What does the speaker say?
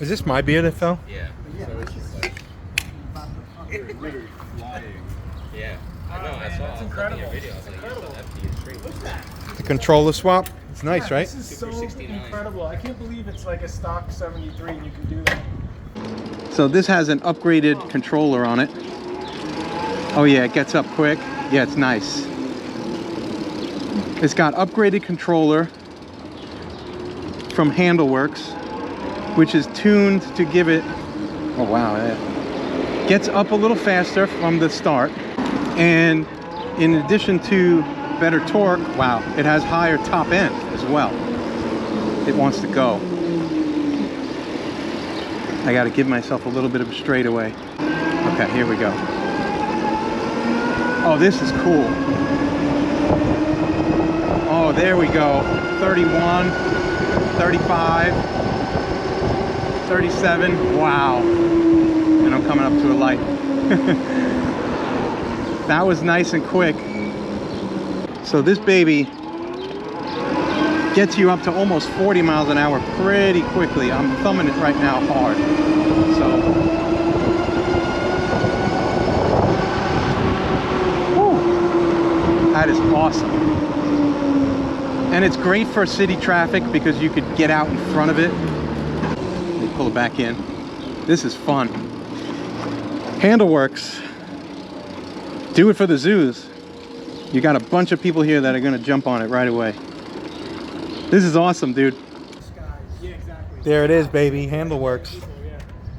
Is this my beer that fell? Yeah. So it's just like literally flying. Yeah. I know. I saw. That's incredible. Your video. I was like, that'd be a treat. What's that? The controller swap. It's nice, right? This is so 69. incredible. I can't believe it's like a stock 73 and you can do that. So this has an upgraded controller on it. Oh yeah, it gets up quick. Yeah, it's nice. It's got upgraded controller from Handleworks, which is tuned to give it, oh wow, it gets up a little faster from the start. And in addition to better torque, wow, it has higher top end as well. It wants to go. I got to give myself a little bit of a straightaway. Okay, here we go. Oh, this is cool. Oh, there we go. 31, 35, 37. Wow. And I'm coming up to a light. That was nice and quick. So this baby gets you up to almost 40 miles an hour pretty quickly. I'm thumbing it right now hard. So, whew, that is awesome. And it's great for city traffic because you could get out in front of it. Let me pull it back in. This is fun. Handleworks. Do it for the zoos. You got a bunch of people here that are gonna jump on it right away. This is awesome, dude. Yeah, exactly. There it is, baby. Handleworks.